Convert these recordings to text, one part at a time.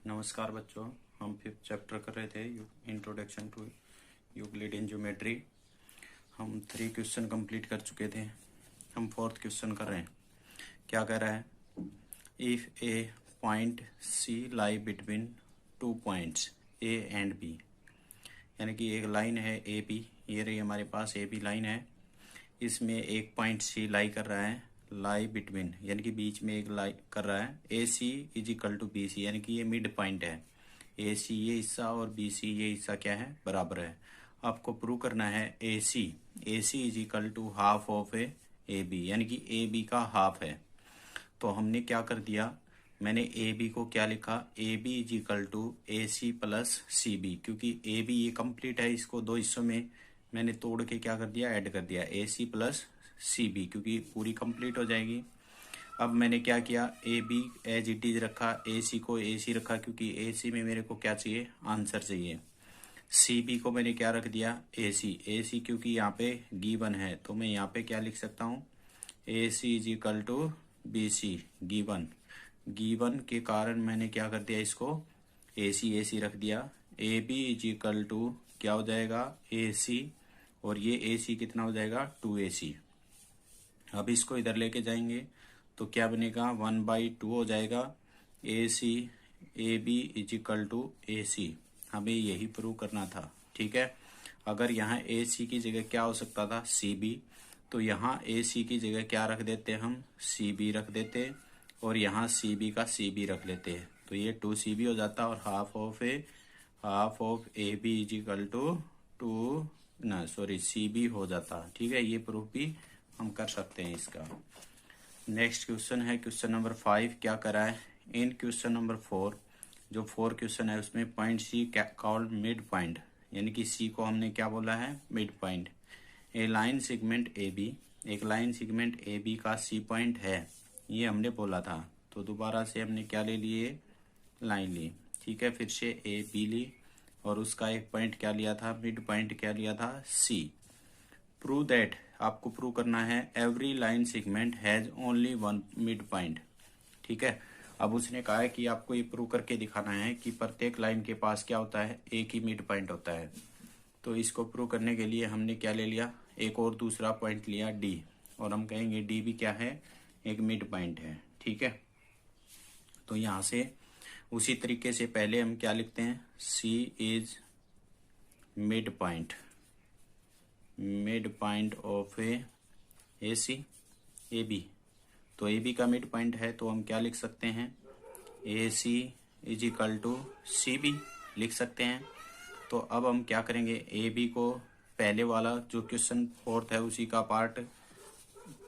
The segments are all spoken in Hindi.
नमस्कार बच्चों, हम 5th चैप्टर कर रहे थे इंट्रोडक्शन टू यूक्लिडियन ज्योमेट्री। हम 3 क्वेश्चन कंप्लीट कर चुके थे। हम 4th क्वेश्चन कर रहे हैं। क्या कह रहा है? If a point C lie between 2 points A and B, यानी कि एक लाइन है ए बी, ये रही हमारे पास ए बी लाइन है। इसमें एक पॉइंट सी लाई कर रहा है, लाई बिटवीन यानी कि बीच में एक लाई कर रहा है। A C is equal to B C, यानी कि ये मिड पॉइंट है। ए सी ये हिस्सा और बी सी ये हिस्सा क्या है? बराबर है। आपको प्रूव करना है A C is equal to half of A B, यानी कि ए बी का हाफ है। तो हमने क्या कर दिया, मैंने ए बी को क्या लिखा, A B is equal to A C plus C B, क्योंकि ए बी ये कंप्लीट है। इसको 2 हिस्सों में मैंने तोड़ के क्या कर दिया, ऐड कर दिया ए सी प्लस सी बी, क्योंकि पूरी कंप्लीट हो जाएगी। अब मैंने क्या किया, A B as it is रखा, ए सी को ए सी रखा, क्योंकि ए सी में मेरे को क्या चाहिए, आंसर चाहिए। सी बी को मैंने क्या रख दिया, ए सी क्योंकि यहाँ पे गिवन है, तो मैं यहाँ पे क्या लिख सकता हूँ, A C is equal to B C. Given के कारण मैंने क्या कर दिया, इसको ए सी रख दिया। A B is equal to क्या हो जाएगा, ए सी, और ये ए सी कितना हो जाएगा, 2AC। अब इसको इधर लेके जाएंगे तो क्या बनेगा, 1/2 हो जाएगा। A B is equal to A C, हमें यही प्रूव करना था। ठीक है, अगर यहाँ ए सी की जगह क्या हो सकता था, सी बी, तो यहाँ ए सी की जगह क्या रख देते, हम सी बी रख देते, और यहाँ सी बी का सी बी रख लेते हैं, तो ये 2CB हो जाता, और half of A B is equal to C B हो जाता। ठीक है, ये प्रूफ भी हम कर सकते हैं इसका। नेक्स्ट क्वेश्चन है क्वेश्चन नंबर 5। क्या करा है, इन क्वेश्चन नंबर 4, जो 4 क्वेश्चन है उसमें point C called mid point, यानी कि सी को हमने क्या बोला है, mid point. A line segment A B, एक लाइन सेगमेंट ए बी का सी पॉइंट है, ये हमने बोला था। तो दोबारा से हमने क्या ले लिए, लाइन ली। ठीक है, फिर से ए बी ली, और उसका एक पॉइंट क्या लिया था, मिड पॉइंट क्या लिया था, सी। प्रूव दैट, आपको प्रूव करना है every line segment has only 1 mid point. ठीक है, अब उसने कहा है कि आपको ये प्रूव करके दिखाना है कि प्रत्येक लाइन के पास क्या होता है, एक ही मिड पॉइंट होता है। तो इसको प्रूव करने के लिए हमने क्या ले लिया, एक और दूसरा पॉइंट लिया डी, और हम कहेंगे डी भी क्या है, एक मिड पॉइंट है। ठीक है, तो यहाँ से उसी तरीके से पहले हम क्या लिखते हैं, C is mid point of A C A B. तो ए बी का मिड पॉइंट है, तो हम क्या लिख सकते हैं, A C is equal to C B लिख सकते हैं। तो अब हम क्या करेंगे, ए बी को पहले वाला जो क्वेश्चन 4th है उसी का पार्ट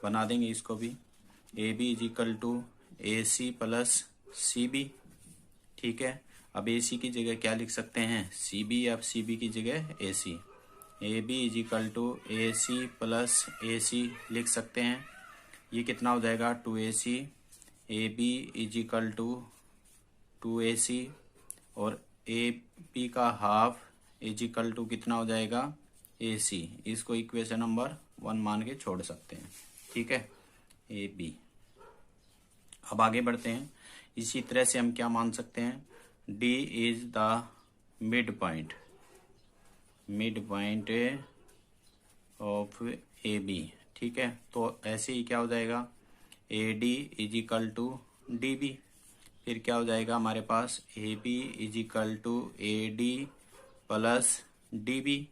बना देंगे, इसको भी A B is equal to A C plus C B. ठीक है, अब ए सी की जगह क्या लिख सकते हैं, सी बी, या सी बी की जगह A C. A B is equal to A C plus A C लिख सकते हैं। ये कितना हो जाएगा, 2AC। A B is equal to 2AC, और ए बी का हाफ इज इक्वल टू कितना हो जाएगा, ए सी। इसको इक्वेशन नंबर 1 मान के छोड़ सकते हैं। ठीक है, ए बी। अब आगे बढ़ते हैं। इसी तरह से हम क्या मान सकते हैं, D is the mid point of A B. ठीक है, तो ऐसे ही क्या हो जाएगा, A D is equal to D B. फिर क्या हो जाएगा हमारे पास, A B is equal to A D plus D B.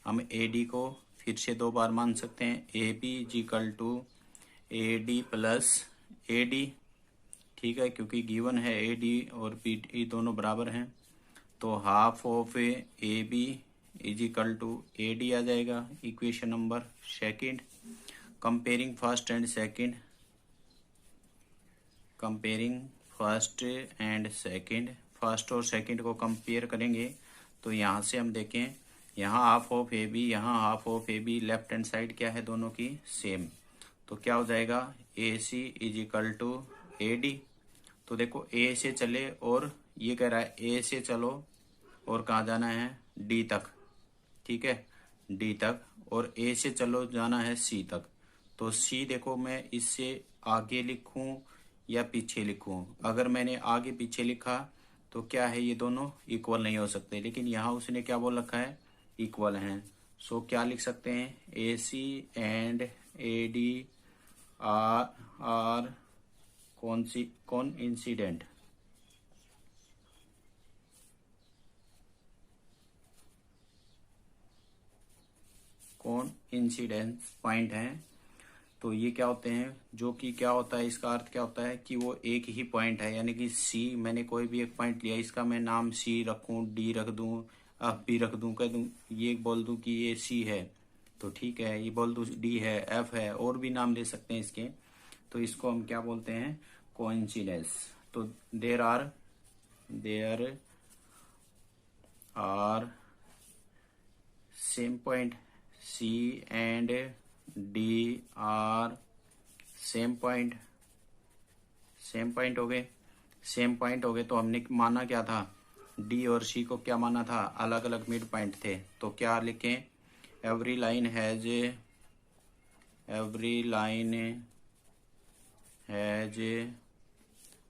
हम ए डी को फिर से 2 बार मान सकते हैं, A B is equal to A D plus A D. ठीक है, क्योंकि गिवन है ए डी और बी डी दोनों बराबर हैं, तो half of A B is equal to A D आ जाएगा। Equation number 2, comparing first and second, first और सेकंड को कंपेयर करेंगे। तो यहाँ से हम देखें, यहाँ हाफ ऑफ ए बी, यहाँ half of A B, left hand side क्या है दोनों की सेम, तो क्या हो जाएगा, A C is equal to A D. तो देखो ए से चले, और ये कह रहा है ए से चलो और कहाँ जाना है, डी तक। ठीक है, डी तक, और ए से चलो जाना है सी तक। तो सी देखो मैं इससे आगे लिखूं या पीछे लिखूं, अगर मैंने आगे पीछे लिखा तो क्या है, ये दोनों इक्वल नहीं हो सकते, लेकिन यहाँ उसने क्या बोल रखा है, इक्वल हैं। सो क्या लिख सकते हैं, AC एंड AD आर कौन इंसिडेंट, कौन इंसिडेंस पॉइंट हैं। तो ये क्या होते हैं, जो कि क्या होता है, इसका अर्थ क्या होता है कि वो एक ही पॉइंट है, यानी कि C, मैंने कोई भी एक पॉइंट लिया, इसका मैं नाम C रखूं, D रख दूं, F भी रख दूं, कह दूं, ये बोल दूं कि ये C है, तो ठीक है, ये बोल दूं D है, F है, और भी नाम ले सकते हैं इसके। तो इसको हम क्या बोलते हैं, कोइंसिडेंस। तो there are same point, C and D are same point हो गए, तो हमने माना क्या था, D और C को क्या माना था, अलग अलग मिड पॉइंट थे। तो क्या लिखें, every line has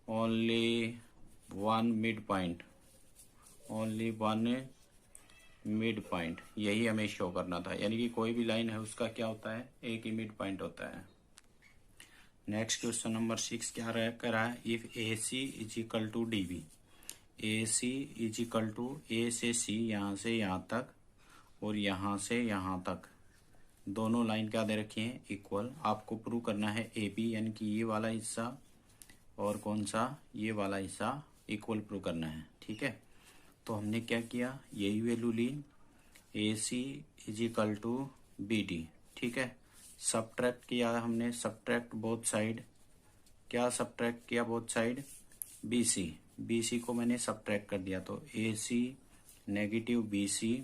only one mid point, यही हमें शो करना था, यानी कि कोई भी लाइन है उसका क्या होता है, एक ही मिड पॉइंट होता है। नेक्स्ट क्वेश्चन नंबर 6 क्या रहा है, if AC is equal to DB, AC is equal to A से C, यहाँ से यहाँ तक और यहाँ से यहाँ तक, दोनों लाइन क्या दे रखी हैं, इक्वल। आपको प्रूव करना है AB, यानी कि ये वाला हिस्सा और कौन सा, ये वाला हिस्सा इक्वल प्रूव करना है, ठीक है। तो हमने क्या किया, यही वैल्यू ली, AC is equal to BD, ठीक है। सब्ट्रैक्ट किया हमने, सब्ट्रैक्ट बोथ साइड, क्या सब्ट्रैक्ट किया, बोथ साइड, BC को मैंने सब्ट्रैक्ट कर दिया, तो AC negative BC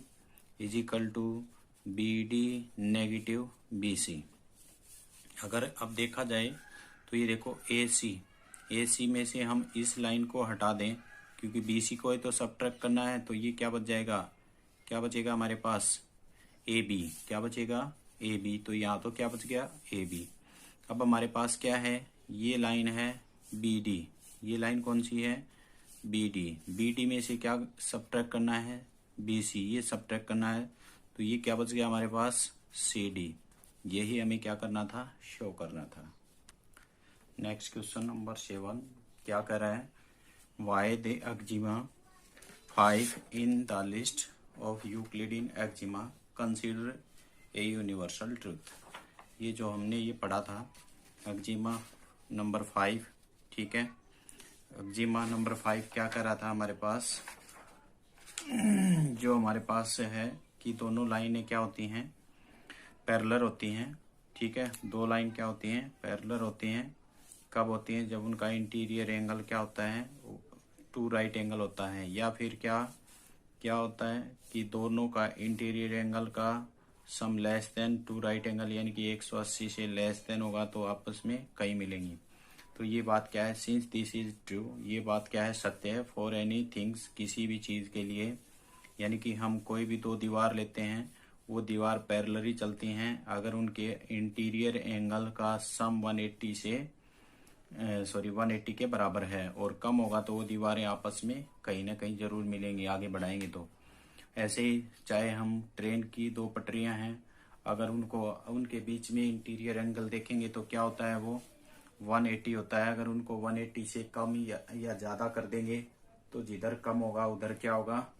is equal to BD negative BC। अगर अब देखा जाए तो ये देखो AC में से हम इस लाइन को हटा दें, क्योंकि BC को ही तो सब्ट्रैक्ट करना है, तो ये क्या बचेगा हमारे पास, AB, क्या बचेगा, AB, तो यहाँ तो क्या बच गया, AB। अब हमारे पास क्या है, ये लाइन है BD, ये लाइन कौन सी है, BD में से क्या सब्ट्रैक्ट करना है, BC, ये सब्ट्रैक्ट करना है, तो ये क्या बच गया हमारे पास, CD। यही हमें क्या करना था, शो करना था। नेक्स्ट क्वेश्चन नंबर 7 क्या कर रहा है, why the eczema 5 in the list of Euclidean eczema consider a universal truth. ये जो हमने ये पढ़ा था, एक्जिमा नंबर 5, ठीक है। एक्जिमा नंबर 5 क्या कर रहा था हमारे पास, जो हमारे पास है कि दोनों लाइनें क्या होती हैं, पैरेलल होती हैं, ठीक है। दो लाइन क्या होती हैं, पैरेलल होती हैं। कब होती हैं, जब उनका इंटीरियर एंगल क्या होता है, 2 राइट एंगल होता है, या फिर क्या होता है कि दोनों का इंटीरियर एंगल का sum less than 2 right angle, यानी कि 180 से लेस देन होगा तो आपस में कई मिलेंगी। तो ये बात क्या है, सिंस दिस इज ट्रू, ये बात क्या है, सत्य है, फॉर एनी थिंग्स, किसी भी चीज के लिए, यानी कि हम कोई भी 2 दीवार लेते हैं, वो दीवार पैरेलली चलती हैं अगर उनके इंटीरियर एंगल का सम 180 के बराबर है, और कम होगा तो वो दीवारें आपस में कहीं ना कहीं जरूर मिलेंगी, आगे बढ़ाएंगे तो। ऐसे ही चाहे हम ट्रेन की 2 पटरियां हैं, अगर उनके बीच में इंटीरियर एंगल देखेंगे तो क्या होता है, वो 180 होता है। अगर उनको 180 से कम या ज्यादा कर देंगे तो जिधर कम होगा उधर क्या होगा,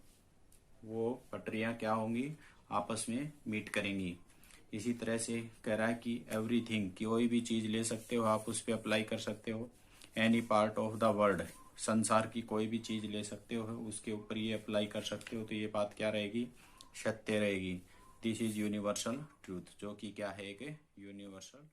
वो पटरियां क्या होंगी, आपस में मीट करेंगी। इसी तरह से कह रहा है कि एवरीथिंग, कोई भी चीज ले सकते हो आप, उस पर अप्लाई कर सकते हो। Any part of the world, संसार की कोई भी चीज ले सकते हो, उसके ऊपर ये अप्लाई कर सकते हो, तो ये बात क्या रहेगी, सत्य रहेगी। दिस इज यूनिवर्सल ट्रूथ, जो कि क्या है, एक यूनिवर्सल